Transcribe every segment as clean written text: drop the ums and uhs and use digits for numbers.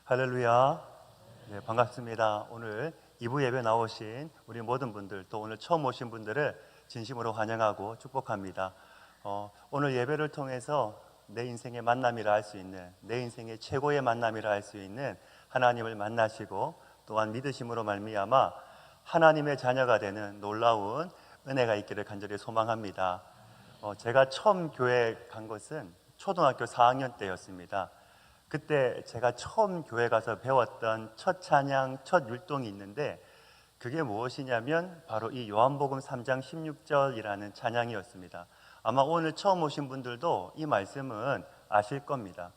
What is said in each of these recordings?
할렐루야. 네, 반갑습니다. 오늘 2부 예배 나오신 우리 모든 분들, 또 오늘 처음 오신 분들을 진심으로 환영하고 축복합니다. 오늘 예배를 통해서 내 인생의 만남이라 할 수 있는, 내 인생의 최고의 만남이라 할 수 있는 하나님을 만나시고 또한 믿으심으로 말미암아 하나님의 자녀가 되는 놀라운 은혜가 있기를 간절히 소망합니다. 제가 처음 교회 간 것은 초등학교 4학년 때였습니다. 그때 제가 처음 교회 가서 배웠던 첫 찬양, 첫 율동이 있는데 그게 무엇이냐면 바로 이 요한복음 3장 16절이라는 찬양이었습니다. 아마 오늘 처음 오신 분들도 이 말씀은 아실 겁니다.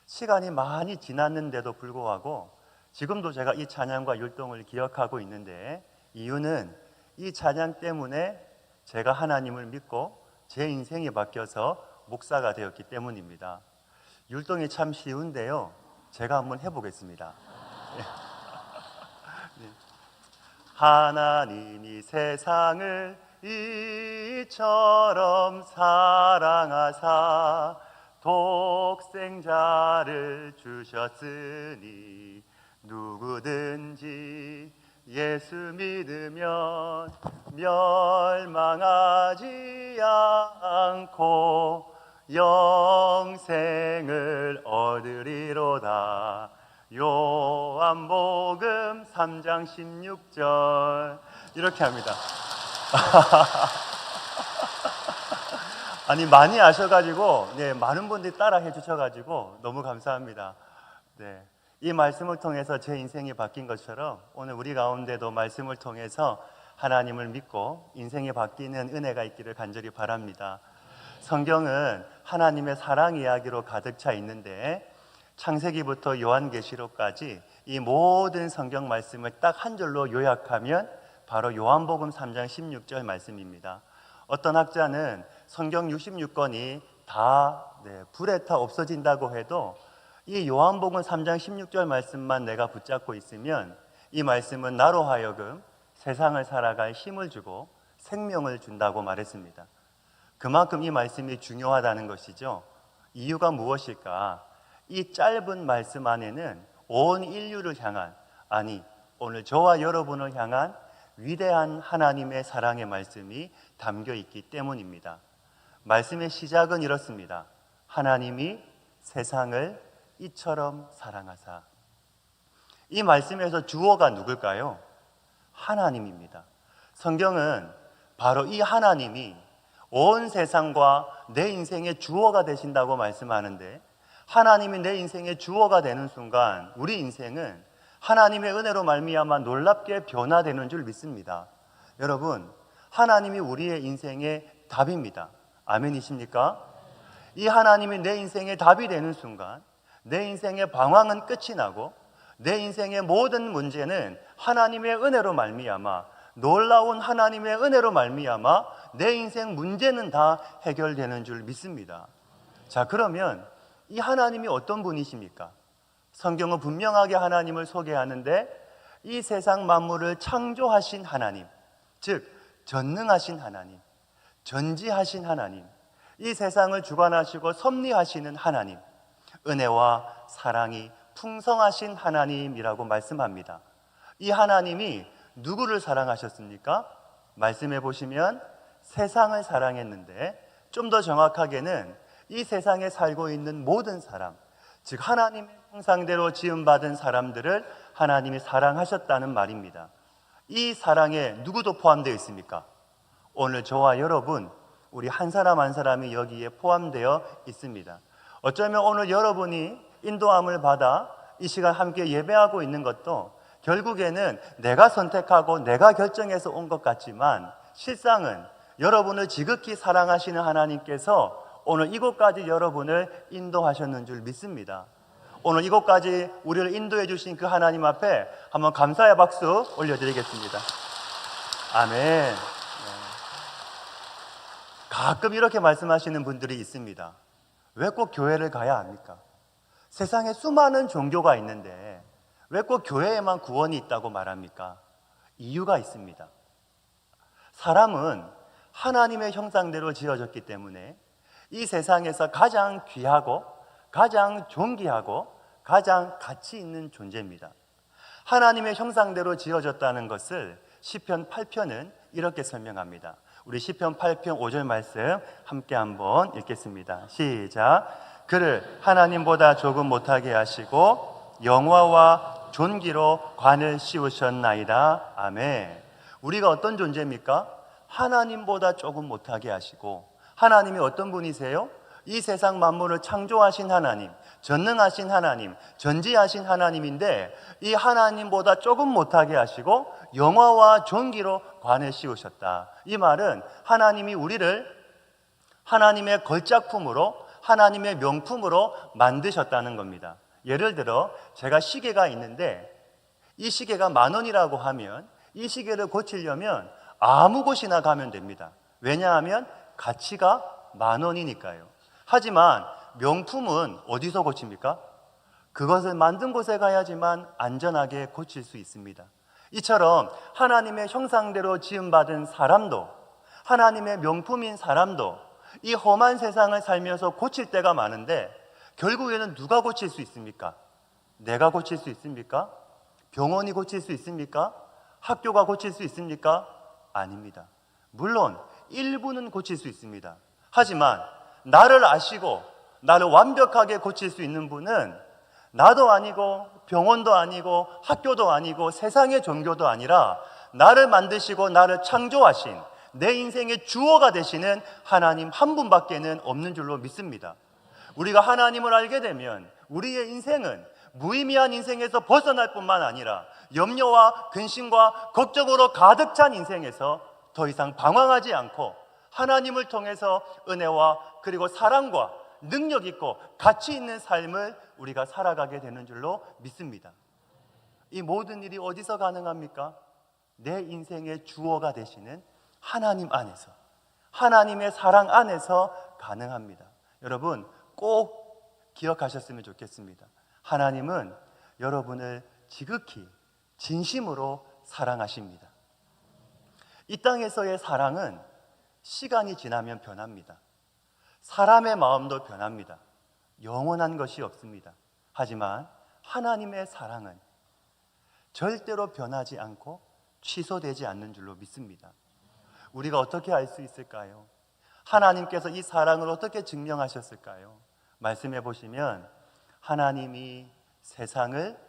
시간이 많이 지났는데도 불구하고 지금도 제가 이 찬양과 율동을 기억하고 있는데, 이유는 이 찬양 때문에 제가 하나님을 믿고 제 인생이 바뀌어서 목사가 되었기 때문입니다. 율동이 참 쉬운데요, 제가 한번 해보겠습니다. 하나님이 세상을 이처럼 사랑하사 독생자를 주셨으니 누구든지 예수 믿으면 멸망하지 않고 영생을 얻으리로다. 요한복음 3장 16절 이렇게 합니다. 아니, 많이 아셔가지고 많은 분들이 따라 해주셔가지고 너무 감사합니다. 이 말씀을 통해서 제 인생이 바뀐 것처럼 오늘 우리 가운데도 말씀을 통해서 하나님을 믿고 인생이 바뀌는 은혜가 있기를 간절히 바랍니다. 성경은 하나님의 사랑 이야기로 가득 차 있는데 창세기부터 요한계시록까지 이 모든 성경 말씀을 딱 한 줄로 요약하면 바로 요한복음 3장 16절 말씀입니다. 어떤 학자는 성경 66권이 다 불에 타 없어진다고 해도 이 요한복음 3장 16절 말씀만 내가 붙잡고 있으면 이 말씀은 나로 하여금 세상을 살아갈 힘을 주고 생명을 준다고 말했습니다. 그만큼 이 말씀이 중요하다는 것이죠. 이유가 무엇일까? 이 짧은 말씀 안에는 온 인류를 향한, 아니 오늘 저와 여러분을 향한 위대한 하나님의 사랑의 말씀이 담겨 있기 때문입니다. 말씀의 시작은 이렇습니다. 하나님이 세상을 이처럼 사랑하사. 이 말씀에서 주어가 누굴까요? 하나님입니다. 성경은 바로 이 하나님이 온 세상과 내 인생의 주어가 되신다고 말씀하는데, 하나님이 내 인생의 주어가 되는 순간 우리 인생은 하나님의 은혜로 말미암아 놀랍게 변화되는 줄 믿습니다. 여러분, 하나님이 우리의 인생의 답입니다. 아멘이십니까? 이 하나님이 내 인생의 답이 되는 순간 내 인생의 방황은 끝이 나고 내 인생의 모든 문제는 하나님의 은혜로 말미암아, 놀라운 하나님의 은혜로 말미암아 내 인생 문제는 다 해결되는 줄 믿습니다. 자, 그러면 이 하나님이 어떤 분이십니까? 성경은 분명하게 하나님을 소개하는데 이 세상 만물을 창조하신 하나님, 즉 전능하신 하나님, 전지하신 하나님, 이 세상을 주관하시고 섭리하시는 하나님, 은혜와 사랑이 풍성하신 하나님이라고 말씀합니다. 이 하나님이 누구를 사랑하셨습니까? 말씀해 보시면 세상을 사랑했는데, 좀 더 정확하게는 이 세상에 살고 있는 모든 사람, 즉 하나님의 형상대로 지음받은 사람들을 하나님이 사랑하셨다는 말입니다. 이 사랑에 누구도 포함되어 있습니까? 오늘 저와 여러분, 우리 한 사람 한 사람이 여기에 포함되어 있습니다. 어쩌면 오늘 여러분이 인도함을 받아 이 시간 함께 예배하고 있는 것도 결국에는 내가 선택하고 내가 결정해서 온 것 같지만, 실상은 여러분을 지극히 사랑하시는 하나님께서 오늘 이곳까지 여러분을 인도하셨는 줄 믿습니다. 오늘 이곳까지 우리를 인도해 주신 그 하나님 앞에 한번 감사의 박수 올려드리겠습니다. 아멘. 가끔 이렇게 말씀하시는 분들이 있습니다. 왜 꼭 교회를 가야 합니까? 세상에 수많은 종교가 있는데 왜 꼭 교회에만 구원이 있다고 말합니까? 이유가 있습니다. 사람은 하나님의 형상대로 지어졌기 때문에 이 세상에서 가장 귀하고 가장 존귀하고 가장 가치 있는 존재입니다. 하나님의 형상대로 지어졌다는 것을 시편 8편은 이렇게 설명합니다. 우리 시편 8편 5절 말씀 함께 한번 읽겠습니다. 시작. 그를 하나님보다 조금 못하게 하시고 영화와 존귀로 관을 씌우셨나이다. 아멘. 우리가 어떤 존재입니까? 하나님보다 조금 못하게 하시고, 하나님이 어떤 분이세요? 이 세상 만물을 창조하신 하나님, 전능하신 하나님, 전지하신 하나님인데 이 하나님보다 조금 못하게 하시고 영화와 존귀로 관을 씌우셨다. 이 말은 하나님이 우리를 하나님의 걸작품으로, 하나님의 명품으로 만드셨다는 겁니다. 예를 들어 제가 시계가 있는데 이 시계가 10,000원이라고 하면 이 시계를 고치려면 아무 곳이나 가면 됩니다. 왜냐하면 가치가 10,000원이니까요. 하지만 명품은 어디서 고칩니까? 그것을 만든 곳에 가야지만 안전하게 고칠 수 있습니다. 이처럼 하나님의 형상대로 지음받은 사람도, 하나님의 명품인 사람도 이 험한 세상을 살면서 고칠 때가 많은데 결국에는 누가 고칠 수 있습니까? 내가 고칠 수 있습니까? 병원이 고칠 수 있습니까? 학교가 고칠 수 있습니까? 아닙니다. 물론 일부는 고칠 수 있습니다. 하지만 나를 아시고 나를 완벽하게 고칠 수 있는 분은 나도 아니고 병원도 아니고 학교도 아니고 세상의 종교도 아니라 나를 만드시고 나를 창조하신 내 인생의 주어가 되시는 하나님 한 분밖에는 없는 줄로 믿습니다. 우리가 하나님을 알게 되면 우리의 인생은 무의미한 인생에서 벗어날 뿐만 아니라 염려와 근심과 걱정으로 가득 찬 인생에서 더 이상 방황하지 않고 하나님을 통해서 은혜와 그리고 사랑과 능력 있고 가치 있는 삶을 우리가 살아가게 되는 줄로 믿습니다. 이 모든 일이 어디서 가능합니까? 내 인생의 주어가 되시는 하나님 안에서, 하나님의 사랑 안에서 가능합니다. 여러분 꼭 기억하셨으면 좋겠습니다. 하나님은 여러분을 지극히 진심으로 사랑하십니다. 이 땅에서의 사랑은 시간이 지나면 변합니다. 사람의 마음도 변합니다. 영원한 것이 없습니다. 하지만 하나님의 사랑은 절대로 변하지 않고 취소되지 않는 줄로 믿습니다. 우리가 어떻게 알 수 있을까요? 하나님께서 이 사랑을 어떻게 증명하셨을까요? 말씀해 보시면 하나님이 세상을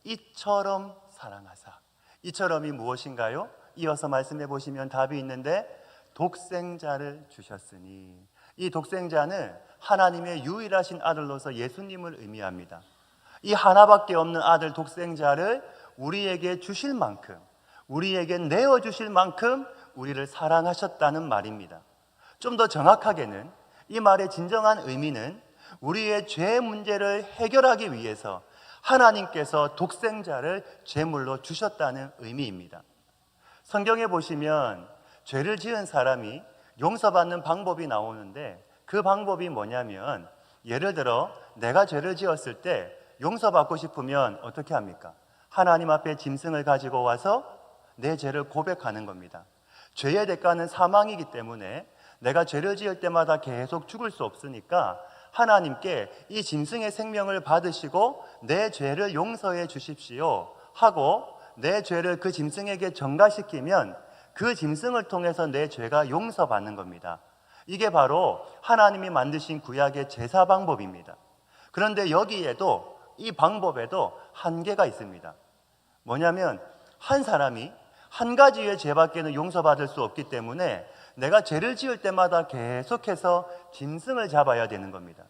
이처럼 사랑하사, 이처럼이 무엇인가요? 이어서 말씀해 보시면 답이 있는데 독생자를 주셨으니, 이 독생자는 하나님의 유일하신 아들로서 예수님을 의미합니다. 이 하나밖에 없는 아들 독생자를 우리에게 주실 만큼, 우리에게 내어주실 만큼 우리를 사랑하셨다는 말입니다. 좀 더 정확하게는 이 말의 진정한 의미는 우리의 죄 문제를 해결하기 위해서 하나님께서 독생자를 제물로 주셨다는 의미입니다. 성경에 보시면 죄를 지은 사람이 용서받는 방법이 나오는데 그 방법이 뭐냐면, 예를 들어 내가 죄를 지었을 때 용서받고 싶으면 어떻게 합니까? 하나님 앞에 짐승을 가지고 와서 내 죄를 고백하는 겁니다. 죄의 대가는 사망이기 때문에 내가 죄를 지을 때마다 계속 죽을 수 없으니까 하나님께 이 짐승의 생명을 받으시고 내 죄를 용서해 주십시오 하고 내 죄를 그 짐승에게 전가시키면 그 짐승을 통해서 내 죄가 용서받는 겁니다. 이게 바로 하나님이 만드신 구약의 제사 방법입니다. 그런데 여기에도, 이 방법에도 한계가 있습니다. 뭐냐면 한 사람이 한 가지의 죄밖에는 용서받을 수 없기 때문에 내가 죄를 지을 때마다 계속해서 짐승을 잡아야 되는 겁니다.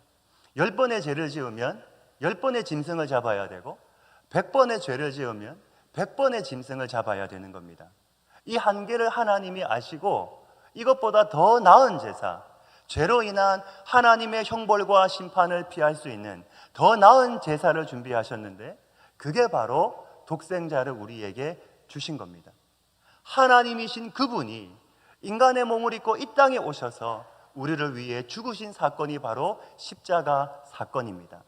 10번의 죄를 지으면 10번의 짐승을 잡아야 되고 100번의 죄를 지으면 100번의 짐승을 잡아야 되는 겁니다. 이 한계를 하나님이 아시고 이것보다 더 나은 제사, 죄로 인한 하나님의 형벌과 심판을 피할 수 있는 더 나은 제사를 준비하셨는데 그게 바로 독생자를 우리에게 주신 겁니다. 하나님이신 그분이 인간의 몸을 입고 이 땅에 오셔서 우리를 위해 죽으신 사건이 바로 십자가 사건입니다.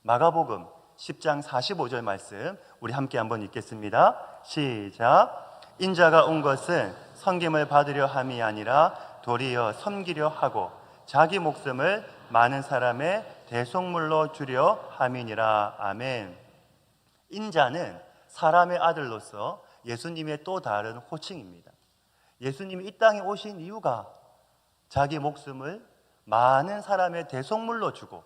마가복음 10장 45절 말씀 우리 함께 한번 읽겠습니다. 시작. 인자가 온 것은 섬김을 받으려 함이 아니라 도리어 섬기려 하고 자기 목숨을 많은 사람의 대속물로 주려 함이니라. 아멘. 인자는 사람의 아들로서 예수님의 또 다른 호칭입니다. 예수님이 이 땅에 오신 이유가 자기 목숨을 많은 사람의 대속물로 주고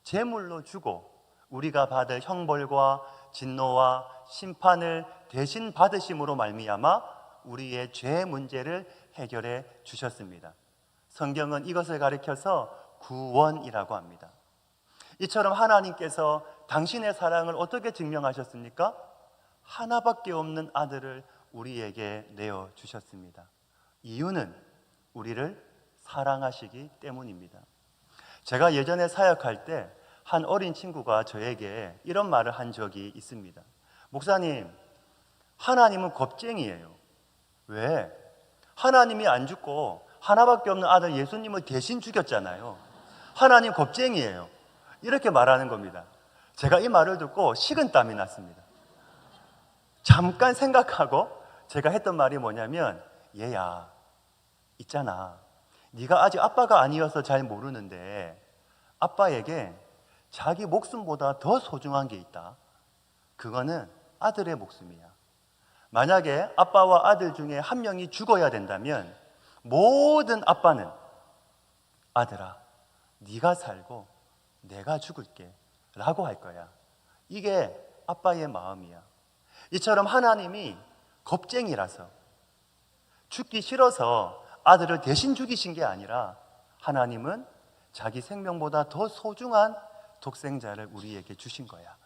제물로 주고 우리가 받을 형벌과 진노와 심판을 대신 받으심으로 말미암아 우리의 죄 문제를 해결해 주셨습니다. 성경은 이것을 가리켜서 구원이라고 합니다. 이처럼 하나님께서 당신의 사랑을 어떻게 증명하셨습니까? 하나밖에 없는 아들을 우리에게 내어 주셨습니다. 이유는 우리를 사랑하시기 때문입니다. 제가 예전에 사역할 때 한 어린 친구가 저에게 이런 말을 한 적이 있습니다. 목사님, 하나님은 겁쟁이에요. 왜? 하나님이 안 죽고 하나밖에 없는 아들 예수님을 대신 죽였잖아요. 하나님 겁쟁이에요. 이렇게 말하는 겁니다. 제가 이 말을 듣고 식은땀이 났습니다. 잠깐 생각하고 제가 했던 말이 뭐냐면, 얘야, 있잖아. 네가 아직 아빠가 아니어서 잘 모르는데 아빠에게 자기 목숨보다 더 소중한 게 있다. 그거는 아들의 목숨이야. 만약에 아빠와 아들 중에 한 명이 죽어야 된다면 모든 아빠는 아들아, 네가 살고 내가 죽을게 라고 할 거야. 이게 아빠의 마음이야. 이처럼 하나님이 겁쟁이라서 죽기 싫어서 아들을 대신 죽이신 게 아니라 하나님은 자기 생명보다 더 소중한 독생자를 우리에게 주신 거야.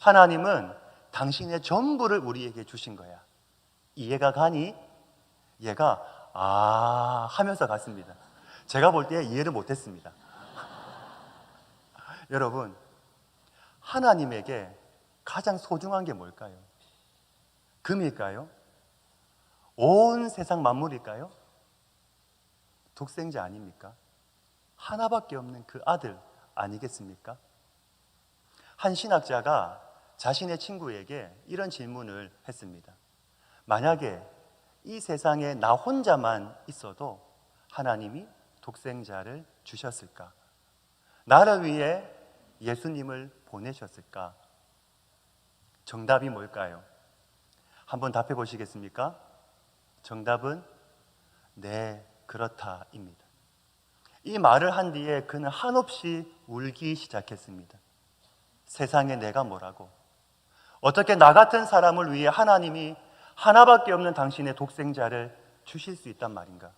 하나님은 당신의 전부를 우리에게 주신 거야. 이해가 가니? 얘가 하면서 갔습니다. 제가 볼 때 이해를 못했습니다. 여러분, 하나님에게 가장 소중한 게 뭘까요? 금일까요? 온 세상 만물일까요? 독생자 아닙니까? 하나밖에 없는 그 아들 아니겠습니까? 한 신학자가 자신의 친구에게 이런 질문을 했습니다. 만약에 이 세상에 나 혼자만 있어도 하나님이 독생자를 주셨을까? 나를 위해 예수님을 보내셨을까? 정답이 뭘까요? 한번 답해 보시겠습니까? 정답은 네, 그렇다입니다. 이 말을 한 뒤에 그는 한없이 울기 시작했습니다. 세상에 내가 뭐라고? 어떻게 나 같은 사람을 위해 하나님이 하나밖에 없는 당신의 독생자를 주실 수 있단 말인가?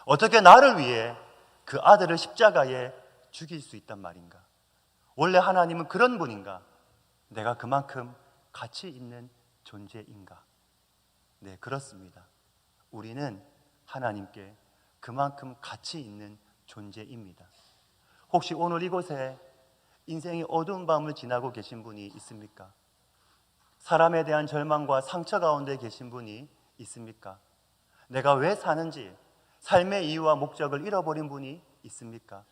어떻게 나를 위해 그 아들을 십자가에 죽일 수 있단 말인가? 원래 하나님은 그런 분인가? 내가 그만큼 가치 있는 존재인가? 네, 그렇습니다. 우리는 하나님께 그만큼 가치 있는 존재입니다. 혹시 오늘 이곳에 인생의 어두운 밤을 지나고 계신 분이 있습니까? 사람에 대한 절망과 상처 가운데 계신 분이 있습니까? 내가 왜 사는지 삶의 이유와 목적을 잃어버린 분이 있습니까?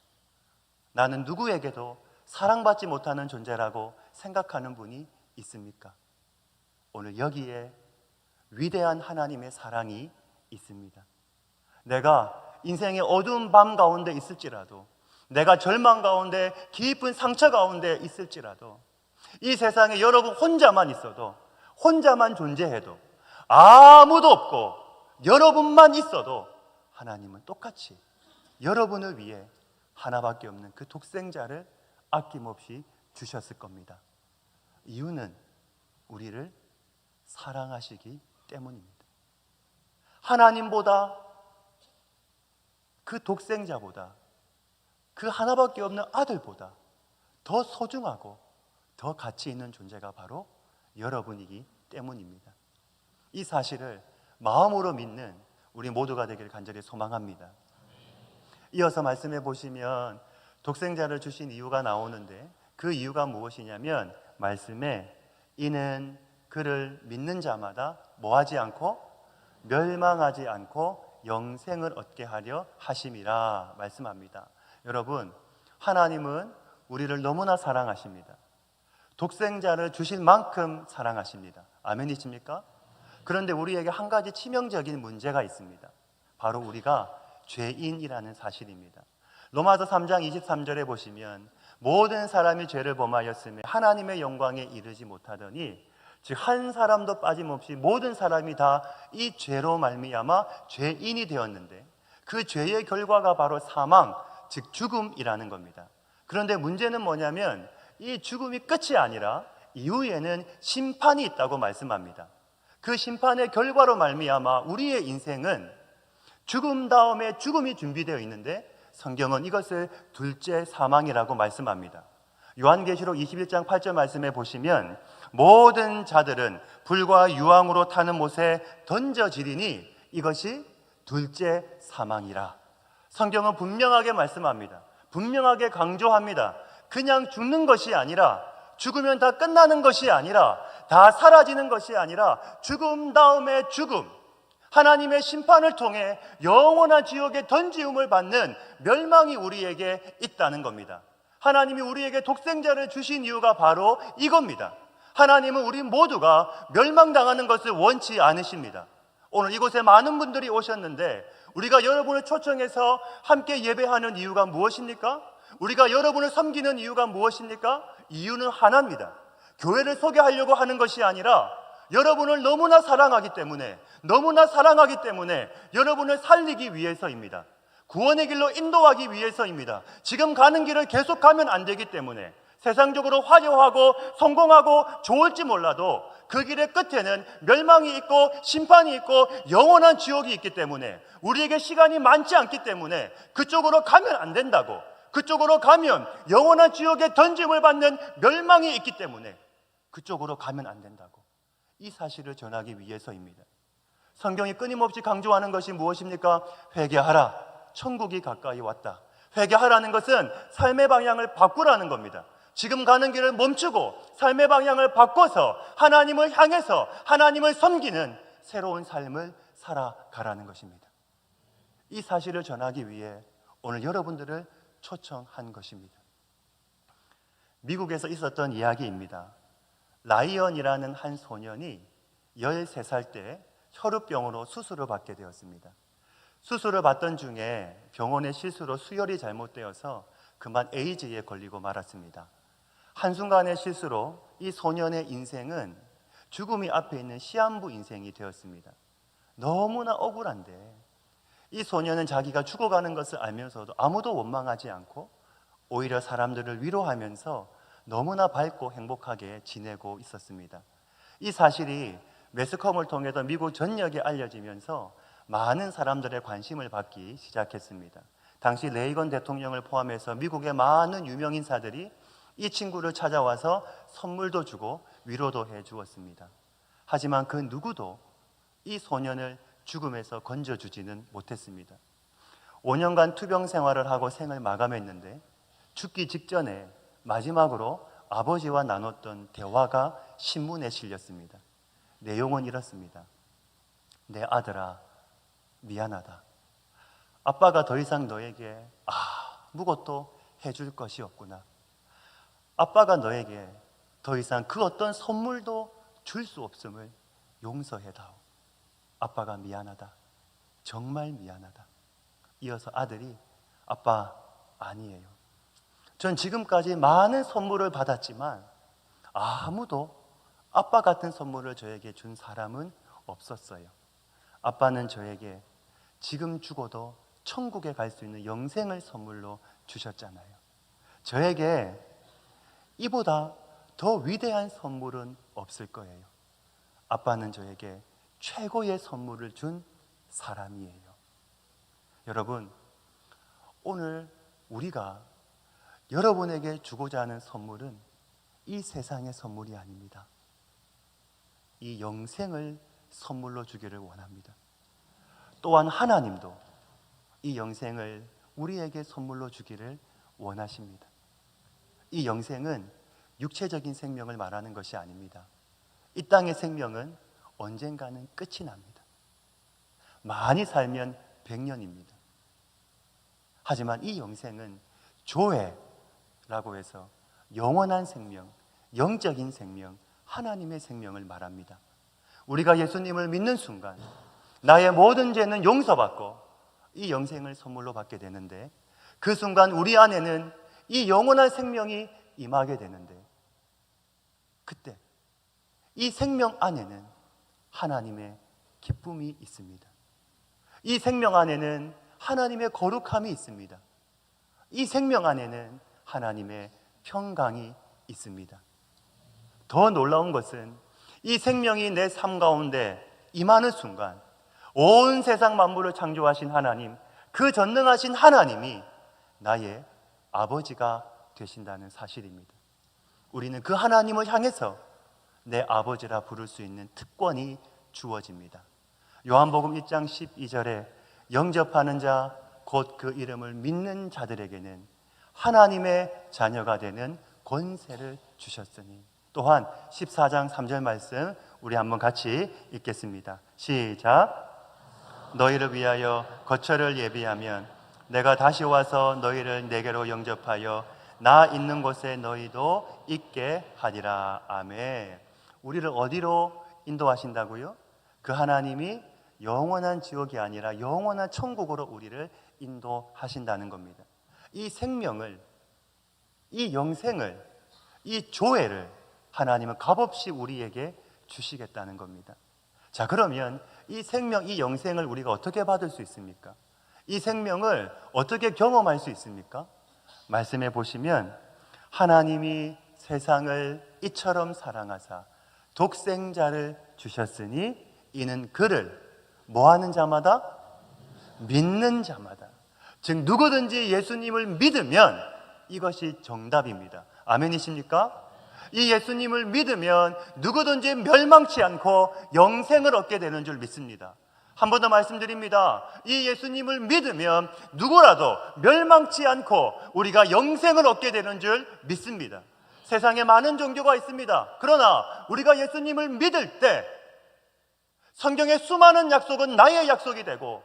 나는 누구에게도 사랑받지 못하는 존재라고 생각하는 분이 있습니까? 오늘 여기에 위대한 하나님의 사랑이 있습니다. 내가 인생의 어두운 밤 가운데 있을지라도, 내가 절망 가운데 깊은 상처 가운데 있을지라도, 이 세상에 여러분 혼자만 있어도, 혼자만 존재해도, 아무도 없고 여러분만 있어도 하나님은 똑같이 여러분을 위해 하나밖에 없는 그 독생자를 아낌없이 주셨을 겁니다. 이유는 우리를 사랑하시기 때문입니다. 하나님보다, 그 독생자보다, 그 하나밖에 없는 아들보다 더 소중하고 더 가치 있는 존재가 바로 여러분이기 때문입니다. 이 사실을 마음으로 믿는 우리 모두가 되기를 간절히 소망합니다. 이어서 말씀해 보시면 독생자를 주신 이유가 나오는데, 그 이유가 무엇이냐면 말씀에 이는 그를 믿는 자마다 뭐하지 않고 멸망하지 않고 영생을 얻게 하려 하심이라 말씀합니다. 여러분, 하나님은 우리를 너무나 사랑하십니다. 독생자를 주실 만큼 사랑하십니다. 아멘이십니까? 그런데 우리에게 한 가지 치명적인 문제가 있습니다. 바로 우리가 죄인이라는 사실입니다. 로마서 3장 23절에 보시면 모든 사람이 죄를 범하였으며 하나님의 영광에 이르지 못하더니 즉 한 사람도 빠짐없이 모든 사람이 다 이 죄로 말미암아 죄인이 되었는데 그 죄의 결과가 바로 사망, 즉 죽음이라는 겁니다. 그런데 문제는 뭐냐면 이 죽음이 끝이 아니라 이후에는 심판이 있다고 말씀합니다. 그 심판의 결과로 말미암아 우리의 인생은 죽음 다음에 죽음이 준비되어 있는데 성경은 이것을 둘째 사망이라고 말씀합니다. 요한계시록 21장 8절 말씀에 보시면 모든 자들은 불과 유황으로 타는 못에 던져지리니 이것이 둘째 사망이라. 성경은 분명하게 말씀합니다. 분명하게 강조합니다. 그냥 죽는 것이 아니라, 죽으면 다 끝나는 것이 아니라, 다 사라지는 것이 아니라 죽음 다음에 죽음, 하나님의 심판을 통해 영원한 지옥에 던지움을 받는 멸망이 우리에게 있다는 겁니다. 하나님이 우리에게 독생자를 주신 이유가 바로 이겁니다. 하나님은 우리 모두가 멸망당하는 것을 원치 않으십니다. 오늘 이곳에 많은 분들이 오셨는데 우리가 여러분을 초청해서 함께 예배하는 이유가 무엇입니까? 우리가 여러분을 섬기는 이유가 무엇입니까? 이유는 하나입니다. 교회를 소개하려고 하는 것이 아니라 여러분을 너무나 사랑하기 때문에 여러분을 살리기 위해서입니다. 구원의 길로 인도하기 위해서입니다. 지금 가는 길을 계속 가면 안 되기 때문에 세상적으로 화려하고 성공하고 좋을지 몰라도 그 길의 끝에는 멸망이 있고 심판이 있고 영원한 지옥이 있기 때문에 우리에게 시간이 많지 않기 때문에 그쪽으로 가면 안 된다고, 그쪽으로 가면 영원한 지옥에 던짐을 받는 멸망이 있기 때문에 그쪽으로 가면 안 된다고, 이 사실을 전하기 위해서입니다. 성경이 끊임없이 강조하는 것이 무엇입니까? 회개하라, 천국이 가까이 왔다. 회개하라는 것은 삶의 방향을 바꾸라는 겁니다. 지금 가는 길을 멈추고 삶의 방향을 바꿔서 하나님을 향해서 하나님을 섬기는 새로운 삶을 살아가라는 것입니다. 이 사실을 전하기 위해 오늘 여러분들을 초청한 것입니다. 미국에서 있었던 이야기입니다. 라이언이라는 한 소년이 13살 때 혈우병으로 수술을 받게 되었습니다. 수술을 받던 중에 병원의 실수로 수혈이 잘못되어서 그만 에이즈에 걸리고 말았습니다. 한순간의 실수로 이 소년의 인생은 죽음이 앞에 있는 시한부 인생이 되었습니다. 너무나 억울한데 이 소년은 자기가 죽어가는 것을 알면서도 아무도 원망하지 않고 오히려 사람들을 위로하면서 너무나 밝고 행복하게 지내고 있었습니다. 이 사실이 매스컴을 통해서 미국 전역에 알려지면서 많은 사람들의 관심을 받기 시작했습니다. 당시 레이건 대통령을 포함해서 미국의 많은 유명 인사들이 이 친구를 찾아와서 선물도 주고 위로도 해 주었습니다. 하지만 그 누구도 이 소년을 죽음에서 건져주지는 못했습니다. 5년간 투병 생활을 하고 생을 마감했는데 죽기 직전에 마지막으로 아버지와 나눴던 대화가 신문에 실렸습니다. 내용은 이렇습니다. 내 아들아, 미안하다. 아빠가 더 이상 너에게 아무것도 해줄 것이 없구나. 아빠가 너에게 더 이상 그 어떤 선물도 줄 수 없음을 용서해다오. 아빠가 미안하다. 정말 미안하다. 이어서 아들이 아빠 아니에요. 전 지금까지 많은 선물을 받았지만 아무도 아빠 같은 선물을 저에게 준 사람은 없었어요. 아빠는 저에게 지금 죽어도 천국에 갈 수 있는 영생을 선물로 주셨잖아요. 저에게 이보다 더 위대한 선물은 없을 거예요. 아빠는 저에게 최고의 선물을 준 사람이에요. 여러분, 오늘 우리가 여러분에게 주고자 하는 선물은 이 세상의 선물이 아닙니다. 이 영생을 선물로 주기를 원합니다. 또한 하나님도 이 영생을 우리에게 선물로 주기를 원하십니다. 이 영생은 육체적인 생명을 말하는 것이 아닙니다. 이 땅의 생명은 언젠가는 끝이 납니다. 많이 살면 100년입니다. 하지만 이 영생은 조회라고 해서 영원한 생명, 영적인 생명, 하나님의 생명을 말합니다. 우리가 예수님을 믿는 순간 나의 모든 죄는 용서받고 이 영생을 선물로 받게 되는데 그 순간 우리 안에는 이 영원한 생명이 임하게 되는데, 그때 이 생명 안에는 하나님의 기쁨이 있습니다. 이 생명 안에는 하나님의 거룩함이 있습니다. 이 생명 안에는 하나님의 평강이 있습니다. 더 놀라운 것은 이 생명이 내 삶 가운데 임하는 순간 온 세상 만물을 창조하신 하나님, 그 전능하신 하나님이 나의 아버지가 되신다는 사실입니다. 우리는 그 하나님을 향해서 내 아버지라 부를 수 있는 특권이 주어집니다. 요한복음 1장 12절에 영접하는 자, 곧 그 이름을 믿는 자들에게는 하나님의 자녀가 되는 권세를 주셨으니. 또한 14장 3절 말씀 우리 한번 같이 읽겠습니다. 시작. 너희를 위하여 거처를 예비하면 내가 다시 와서 너희를 내게로 영접하여 나 있는 곳에 너희도 있게 하리라. 아멘. 우리를 어디로 인도하신다고요? 그 하나님이 영원한 지옥이 아니라 영원한 천국으로 우리를 인도하신다는 겁니다. 이 생명을, 이 영생을, 이 조회를 하나님은 값없이 우리에게 주시겠다는 겁니다. 자, 그러면 이 생명, 이 영생을 우리가 어떻게 받을 수 있습니까? 이 생명을 어떻게 경험할 수 있습니까? 말씀해 보시면 하나님이 세상을 이처럼 사랑하사 독생자를 주셨으니 이는 그를 뭐하는 자마다? 믿는 자마다. 즉 누구든지 예수님을 믿으면 이것이 정답입니다. 아멘이십니까? 이 예수님을 믿으면 누구든지 멸망치 않고 영생을 얻게 되는 줄 믿습니다. 한 번 더 말씀드립니다. 이 예수님을 믿으면 누구라도 멸망치 않고 우리가 영생을 얻게 되는 줄 믿습니다. 세상에 많은 종교가 있습니다. 그러나 우리가 예수님을 믿을 때 성경의 수많은 약속은 나의 약속이 되고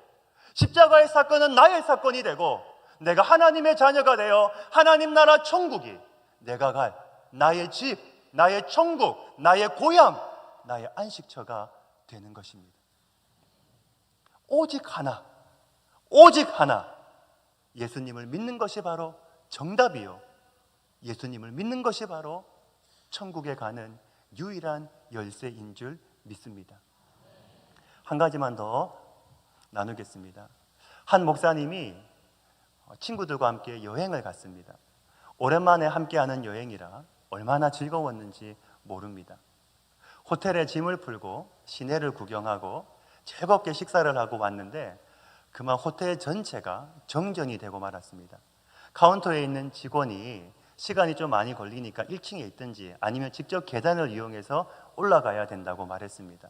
십자가의 사건은 나의 사건이 되고 내가 하나님의 자녀가 되어 하나님 나라 천국이 내가 갈 나의 집, 나의 천국, 나의 고향, 나의 안식처가 되는 것입니다. 오직 하나, 오직 하나, 예수님을 믿는 것이 바로 정답이요, 예수님을 믿는 것이 바로 천국에 가는 유일한 열쇠인 줄 믿습니다. 한 가지만 더 나누겠습니다. 한 목사님이 친구들과 함께 여행을 갔습니다. 오랜만에 함께하는 여행이라 얼마나 즐거웠는지 모릅니다. 호텔에 짐을 풀고 시내를 구경하고 즐겁게 식사를 하고 왔는데 그만 호텔 전체가 정전이 되고 말았습니다. 카운터에 있는 직원이 시간이 좀 많이 걸리니까 1층에 있든지 아니면 직접 계단을 이용해서 올라가야 된다고 말했습니다.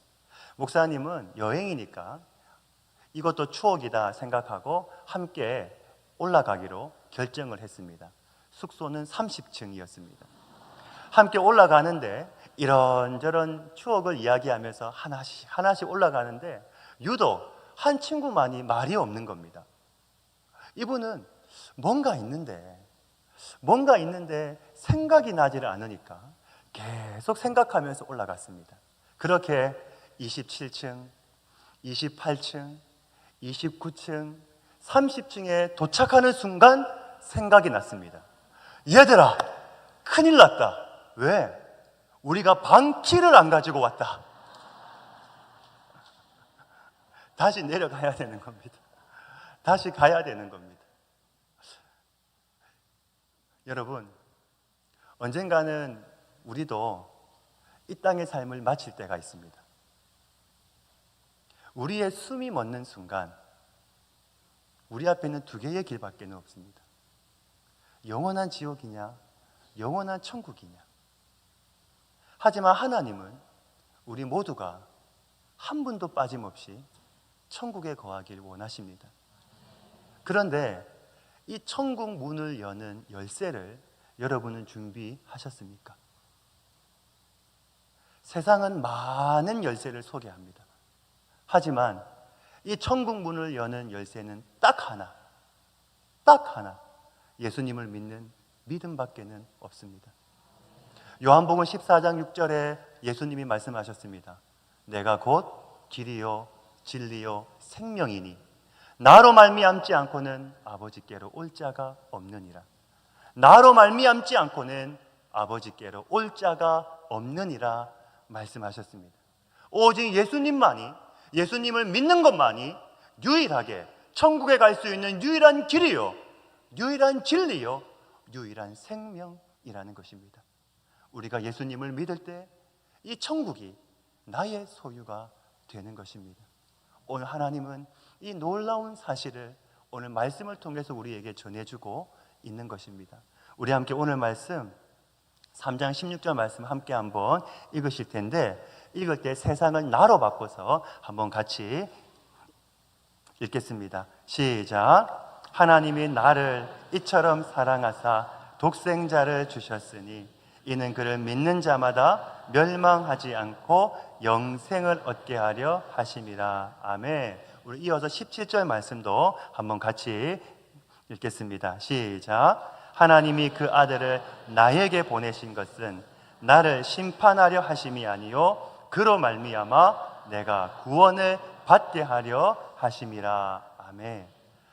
목사님은 여행이니까 이것도 추억이다 생각하고 함께 올라가기로 결정을 했습니다. 숙소는 30층이었습니다. 함께 올라가는데 이런저런 추억을 이야기하면서 하나씩 올라가는데 유독 한 친구만이 말이 없는 겁니다. 이분은 뭔가 있는데 생각이 나지를 않으니까 계속 생각하면서 올라갔습니다. 그렇게 27층, 28층, 29층, 30층에 도착하는 순간 생각이 났습니다. 얘들아, 큰일 났다. 왜? 우리가 방키를 안 가지고 왔다. 다시 내려가야 되는 겁니다. 다시 가야 되는 겁니다. 여러분, 언젠가는 우리도 이 땅의 삶을 마칠 때가 있습니다. 우리의 숨이 멎는 순간 우리 앞에는 두 개의 길밖에 없습니다. 영원한 지옥이냐, 영원한 천국이냐. 하지만 하나님은 우리 모두가 한 분도 빠짐없이 천국에 거하길 원하십니다. 그런데 이 천국 문을 여는 열쇠를 여러분은 준비하셨습니까? 세상은 많은 열쇠를 소개합니다. 하지만 이 천국 문을 여는 열쇠는 딱 하나, 예수님을 믿는 믿음밖에는 없습니다. 요한복음 14장 6절에 예수님이 말씀하셨습니다. 내가 곧 길이요 진리요 생명이니 나로 말미암지 않고는 아버지께로 올 자가 없느니라. 나로 말미암지 않고는 아버지께로 올 자가 없느니라 말씀하셨습니다. 오직 예수님만이, 예수님을 믿는 것만이 유일하게 천국에 갈 수 있는 유일한 길이요, 유일한 진리요, 유일한 생명이라는 것입니다. 우리가 예수님을 믿을 때 이 천국이 나의 소유가 되는 것입니다. 오늘 하나님은 이 놀라운 사실을 오늘 말씀을 통해서 우리에게 전해주고 있는 것입니다. 우리 함께 오늘 말씀 3장 16절 말씀 함께 한번 읽으실 텐데, 읽을 때 세상을 나로 바꿔서 한번 같이 읽겠습니다. 시작. 하나님이 나를 이처럼 사랑하사 독생자를 주셨으니 이는 그를 믿는 자마다 멸망하지 않고 영생을 얻게 하려 하심이라. 아멘. 우리 이어서 17절 말씀도 한번 같이 읽겠습니다. 시작. 하나님이 그 아들을 나에게 보내신 것은 나를 심판하려 하심이 아니요 그로 말미암아 내가 구원을 받게 하려 하심이라. 아멘.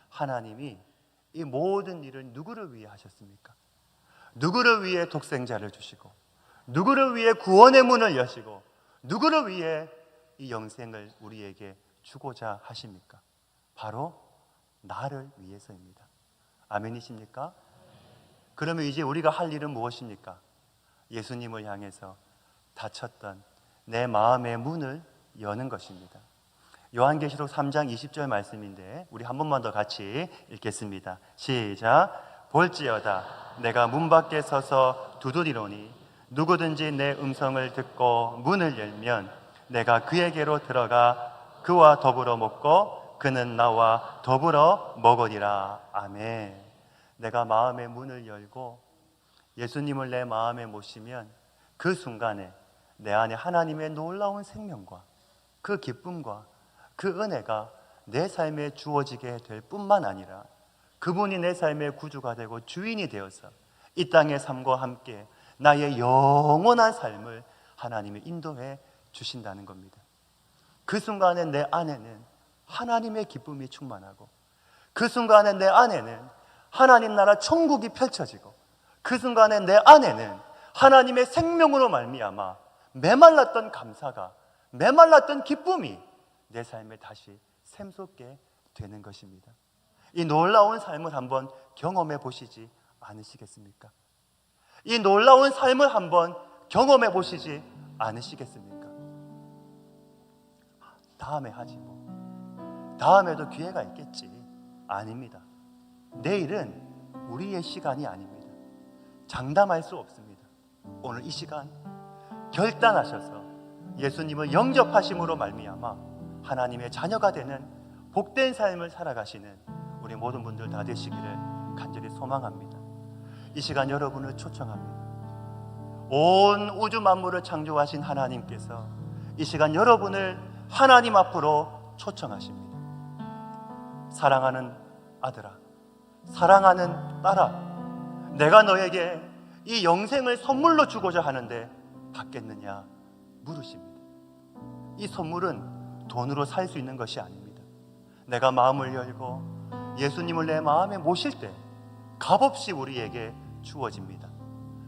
하나님이 이 모든 일을 누구를 위해 하셨습니까? 누구를 위해 독생자를 주시고, 누구를 위해 구원의 문을 여시고, 누구를 위해 이 영생을 우리에게 주고자 하십니까? 바로 나를 위해서입니다. 아멘이십니까? 그러면 이제 우리가 할 일은 무엇입니까? 예수님을 향해서 닫혔던 내 마음의 문을 여는 것입니다. 요한계시록 3장 20절 말씀인데 우리 한 번만 더 같이 읽겠습니다. 시작. 볼지어다 내가 문 밖에 서서 두드리노니 누구든지 내 음성을 듣고 문을 열면 내가 그에게로 들어가 그와 더불어 먹고 그는 나와 더불어 먹으리라. 아멘. 내가 마음의 문을 열고 예수님을 내 마음에 모시면 그 순간에 내 안에 하나님의 놀라운 생명과 그 기쁨과 그 은혜가 내 삶에 주어지게 될 뿐만 아니라 그분이 내 삶의 구주가 되고 주인이 되어서 이 땅의 삶과 함께 나의 영원한 삶을 하나님이 인도해 주신다는 겁니다. 그 순간에 내 안에는 하나님의 기쁨이 충만하고 그 순간에 내 안에는 하나님 나라 천국이 펼쳐지고 그 순간에 내 안에는 하나님의 생명으로 말미암아 메말랐던 감사가, 메말랐던 기쁨이 내 삶에 다시 샘솟게 되는 것입니다. 이 놀라운 삶을 한번 경험해 보시지 않으시겠습니까? 이 놀라운 삶을 한번 경험해 보시지 않으시겠습니까? 다음에 하지 뭐, 다음에도 기회가 있겠지. 아닙니다. 내일은 우리의 시간이 아닙니다. 장담할 수 없습니다. 오늘 이 시간 결단하셔서 예수님을 영접하심으로 말미암아 하나님의 자녀가 되는 복된 삶을 살아가시는 우리 모든 분들 다 되시기를 간절히 소망합니다. 이 시간 여러분을 초청합니다. 온 우주 만물을 창조하신 하나님께서 이 시간 여러분을 하나님 앞으로 초청하십니다. 사랑하는 아들아, 사랑하는 딸아, 내가 너에게 이 영생을 선물로 주고자 하는데 받겠느냐 물으십니다. 이 선물은 돈으로 살 수 있는 것이 아닙니다. 내가 마음을 열고 예수님을 내 마음에 모실 때 값없이 우리에게 주어집니다.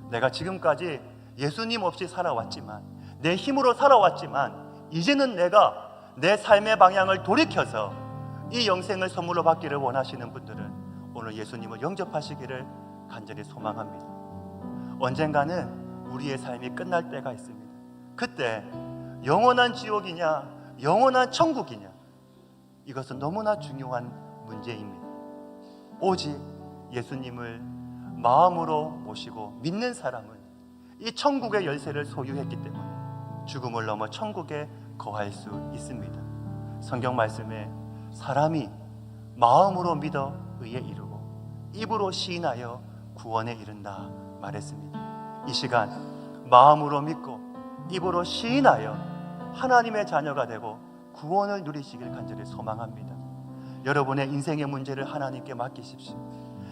내가 지금까지 예수님 없이 살아왔지만, 내 힘으로 살아왔지만 이제는 내가 내 삶의 방향을 돌이켜서 이 영생을 선물로 받기를 원하시는 분들은 오늘 예수님을 영접하시기를 간절히 소망합니다. 언젠가는 우리의 삶이 끝날 때가 있습니다. 그때 영원한 지옥이냐 영원한 천국이냐, 이것은 너무나 중요한 문제입니다. 오직 예수님을 마음으로 모시고 믿는 사람은 이 천국의 열쇠를 소유했기 때문에 죽음을 넘어 천국에 거할 수 있습니다. 성경 말씀에 사람이 마음으로 믿어 의에 이르고 입으로 시인하여 구원에 이른다 말했습니다. 이 시간 마음으로 믿고 입으로 시인하여 하나님의 자녀가 되고 구원을 누리시길 간절히 소망합니다. 여러분의 인생의 문제를 하나님께 맡기십시오.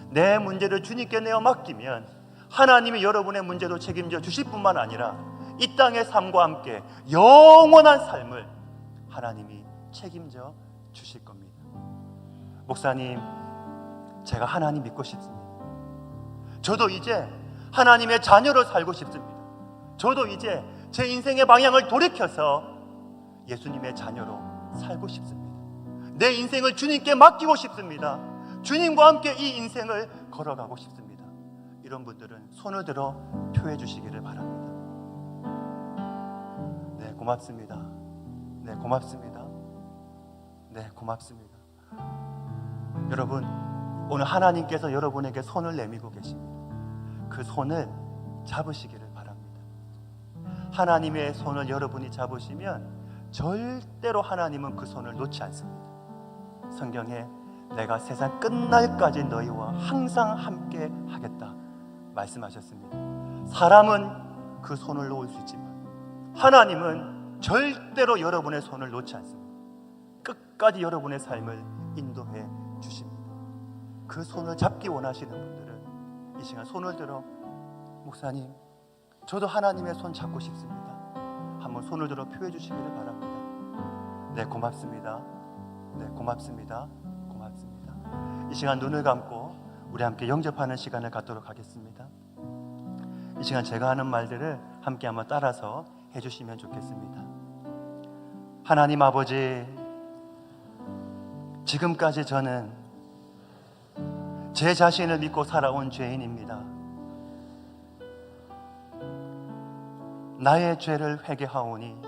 내 문제를 주님께 내어 맡기면 하나님이 여러분의 문제도 책임져 주실 뿐만 아니라 이 땅의 삶과 함께 영원한 삶을 하나님이 책임져 주실 겁니다. 목사님, 제가 하나님 믿고 싶습니다. 저도 이제 하나님의 자녀로 살고 싶습니다. 저도 이제 제 인생의 방향을 돌이켜서 예수님의 자녀로 살고 싶습니다. 내 인생을 주님께 맡기고 싶습니다. 주님과 함께 이 인생을 걸어가고 싶습니다. 이런 분들은 손을 들어 표해 주시기를 바랍니다. 네, 고맙습니다. 네, 고맙습니다. 네, 고맙습니다. 여러분, 오늘 하나님께서 여러분에게 손을 내밀고 계십니다. 그 손을 잡으시기를 바랍니다. 하나님의 손을 여러분이 잡으시면 절대로 하나님은 그 손을 놓지 않습니다. 성경에 내가 세상 끝날까지 너희와 항상 함께 하겠다 말씀하셨습니다. 사람은 그 손을 놓을 수 있지만 하나님은 절대로 여러분의 손을 놓지 않습니다. 끝까지 여러분의 삶을 인도해 주십니다. 그 손을 잡기 원하시는 분들은 이 시간 손을 들어, 목사님, 저도 하나님의 손 잡고 싶습니다. 한번 손을 들어 표해 주시기를 바랍니다. 네, 고맙습니다. 네, 고맙습니다. 고맙습니다. 이 시간 눈을 감고 우리 함께 영접하는 시간을 갖도록 하겠습니다. 이 시간 제가 하는 말들을 함께 한번 따라서 해주시면 좋겠습니다. 하나님 아버지, 지금까지 저는 제 자신을 믿고 살아온 죄인입니다. 나의 죄를 회개하오니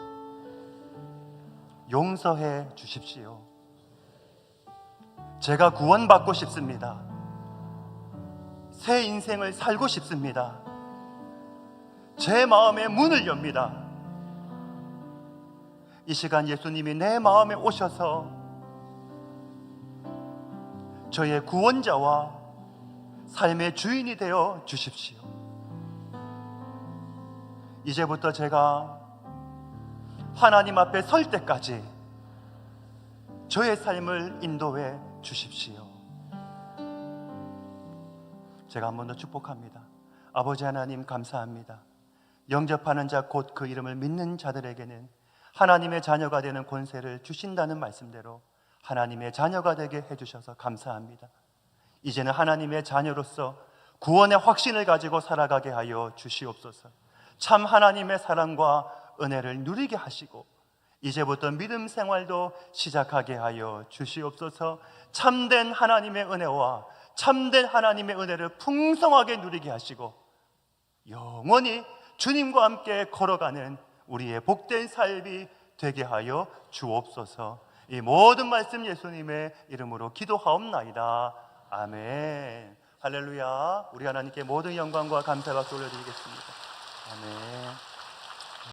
용서해 주십시오. 제가 구원받고 싶습니다. 새 인생을 살고 싶습니다. 제 마음의 문을 엽니다. 이 시간 예수님이 내 마음에 오셔서 저의 구원자와 삶의 주인이 되어 주십시오. 이제부터 제가 하나님 앞에 설 때까지 저의 삶을 인도해 주십시오. 제가 한 번 더 축복합니다. 아버지 하나님, 감사합니다. 영접하는 자, 곧 그 이름을 믿는 자들에게는 하나님의 자녀가 되는 권세를 주신다는 말씀대로 하나님의 자녀가 되게 해주셔서 감사합니다. 이제는 하나님의 자녀로서 구원의 확신을 가지고 살아가게 하여 주시옵소서. 참 하나님의 사랑과 은혜를 누리게 하시고 이제부터 믿음 생활도 시작하게 하여 주시옵소서. 참된 하나님의 은혜와 참된 하나님의 은혜를 풍성하게 누리게 하시고 영원히 주님과 함께 걸어가는 우리의 복된 삶이 되게 하여 주옵소서. 이 모든 말씀 예수님의 이름으로 기도하옵나이다. 아멘. 할렐루야. 우리 하나님께 모든 영광과 감사 박수 올려드리겠습니다. 아멘.